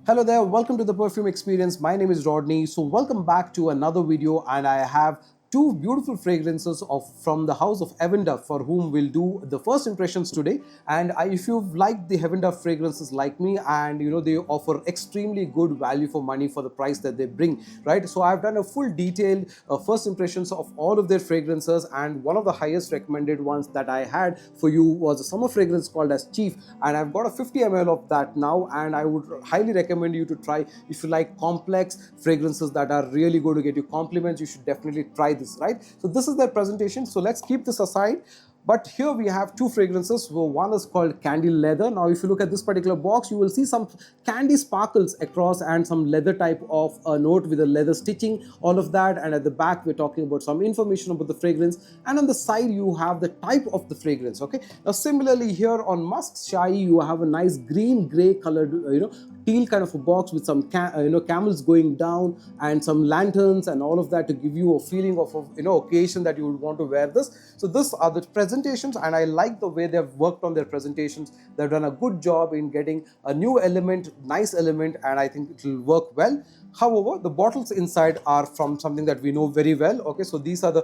Hello there, welcome to the Perfume Experience. My name is Rodney. So welcome back to another video, and I have two beautiful fragrances from the house of Heavenduft, for whom we'll do the first impressions today. And if you've liked the Heavenduft fragrances like me, and they offer extremely good value for money for the price that they bring, right? So I've done a full detailed first impressions of all of their fragrances, and one of the highest recommended ones that I had for you was a summer fragrance called as Chief, and I've got a 50 ml of that now, and I would highly recommend you to try. If you like complex fragrances that are really going to get you compliments, you should definitely try this, right? So this is their presentation, so let's keep this aside. But here we have two fragrances. So one is called Candy Leather. Now if you look at this particular box, you will see some candy sparkles across and some leather type of a note with a leather stitching, all of that. And at the back we're talking about some information about the fragrance, and on the side you have the type of the fragrance. Okay, now similarly here on Musk Shahi you have a nice green gray colored teal kind of a box with some camels going down and some lanterns and all of that to give you a feeling of occasion that you would want to wear this. So these are the presentations, and I like the way they've worked on their presentations. They've done a good job in getting a new element, nice element, and I think it will work well. However, the bottles inside are from something that we know very well. Okay, so these are the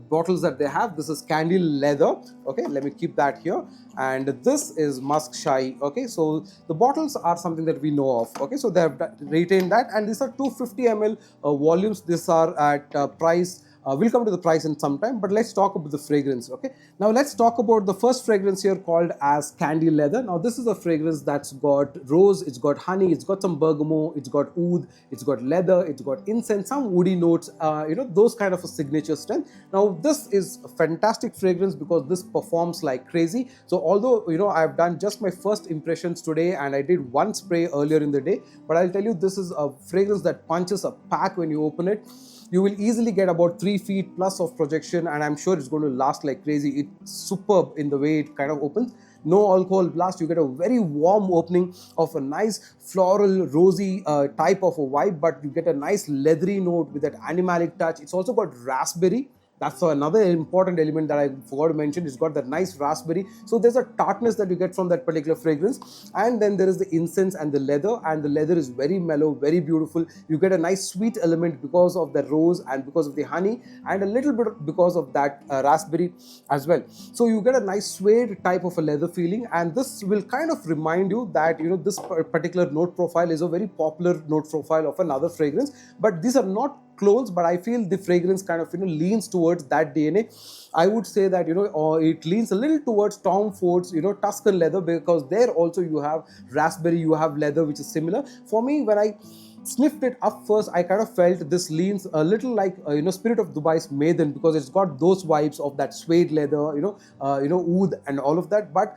bottles that they have. This is Candy Leather. Okay, let me keep that here. And this is Musk Shahi. Okay, so the bottles are something that we know of. Okay, so they have retained that, and these are 250 ml volumes. These are at price. We'll come to the price in some time, but let's talk about the fragrance. Okay, now let's talk about the first fragrance here called as Candy Leather. Now this is a fragrance that's got rose, it's got honey, it's got some bergamot, it's got oud, it's got leather, it's got incense, some woody notes, those kind of a signature strength. Now this is a fantastic fragrance because this performs like crazy. So although I've done just my first impressions today and I did one spray earlier in the day, but I'll tell you, this is a fragrance that punches a pack when you open it. You will easily get about 3 feet plus of projection, and I'm sure it's going to last like crazy. It's superb in the way it kind of opens. No alcohol blast. You get a very warm opening of a nice floral rosy type of a vibe, but you get a nice leathery note with that animalic touch. It's also got raspberry. That's another important element that I forgot to mention. It's got that nice raspberry. So there's a tartness that you get from that particular fragrance. And then there is the incense and the leather is very mellow, very beautiful. You get a nice sweet element because of the rose and because of the honey, and a little bit because of that raspberry as well. So you get a nice suede type of a leather feeling, and this will kind of remind you that this particular note profile is a very popular note profile of another fragrance. But these are not clones, but I feel the fragrance kind of leans towards that DNA. I would say that it leans a little towards Tom Ford's Tuscan leather, because there also you have raspberry, you have leather, which is similar. For me, when I sniffed it up first, I kind of felt this leans a little like Spirit of Dubai's Maiden, because it's got those vibes of that suede leather, oud and all of that. But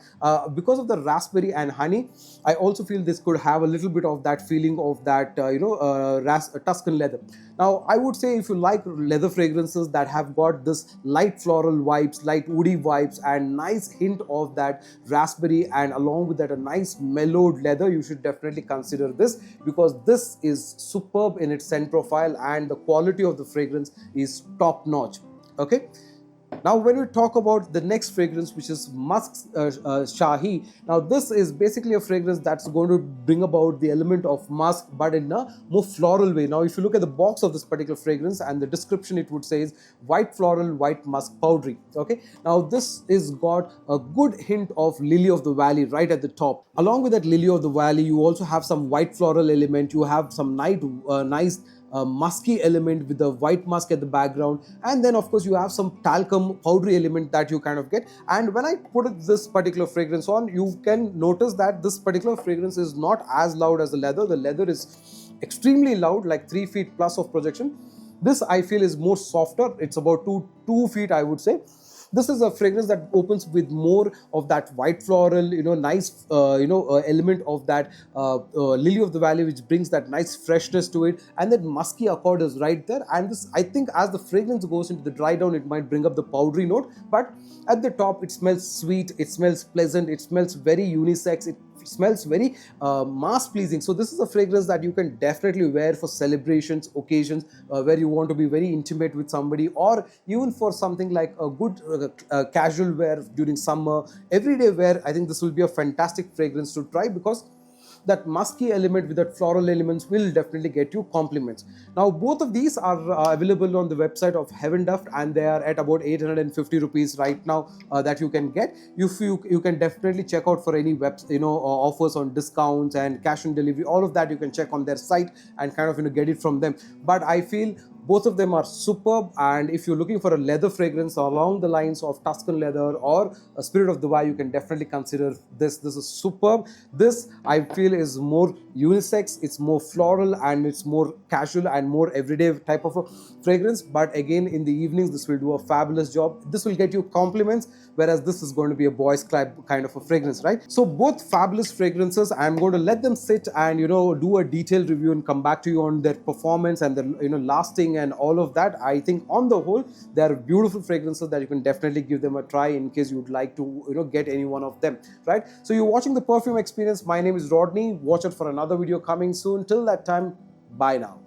because of the raspberry and honey, I also feel this could have a little bit of that feeling of that Tuscan leather. Now I would say, if you like leather fragrances that have got this light floral vibes, light woody vibes, and nice hint of that raspberry, and along with that a nice mellowed leather, you should definitely consider this, because this is superb in its scent profile, and the quality of the fragrance is top notch. Okay, now when we talk about the next fragrance, which is Musk Shahi, now this is basically a fragrance that's going to bring about the element of musk, but in a more floral way. Now if you look at the box of this particular fragrance and the description, it would say is white floral, white musk powdery. Okay, now this is got a good hint of lily of the valley right at the top. Along with that lily of the valley, you also have some white floral element, you have some nice musky element with the white musk at the background, and then of course you have some talcum powdery element that you kind of get. And when I put this particular fragrance on, you can notice that this particular fragrance is not as loud as the leather is extremely loud, like 3 feet plus of projection. This I feel is more softer. It's about 2 feet, I would say. This is a fragrance that opens with more of that white floral, nice, element of that lily of the valley, which brings that nice freshness to it, and that musky accord is right there. And this, I think, as the fragrance goes into the dry down, it might bring up the powdery note, but at the top, it smells sweet, it smells pleasant, it smells very unisex, it smells very mass pleasing. So this is a fragrance that you can definitely wear for celebrations, occasions, where you want to be very intimate with somebody, or even for something like a good casual wear during summer, everyday wear. I think this will be a fantastic fragrance to try, because that musky element with that floral elements will definitely get you compliments. Now both of these are available on the website of Heavenduft, and they are at about 850 rupees right now that you can get. If you can definitely check out for any web offers on discounts and cash on delivery, all of that you can check on their site and kind of get it from them. But I feel both of them are superb, and if you're looking for a leather fragrance along the lines of Tuscan leather or a Spirit of Dubai, you can definitely consider this. This is superb. This I feel is more unisex, it's more floral, and it's more casual and more everyday type of a fragrance. But again, in the evenings, this will do a fabulous job. This will get you compliments, whereas this is going to be a boys club kind of a fragrance, right? So both fabulous fragrances. I'm going to let them sit and do a detailed review and come back to you on their performance and their lasting and all of that. I think on the whole, they are beautiful fragrances that you can definitely give them a try in case you'd like to get any one of them, right? So you're watching the Perfume Experience. My name is Rodney. Watch out for another video coming soon. Till that time, bye now.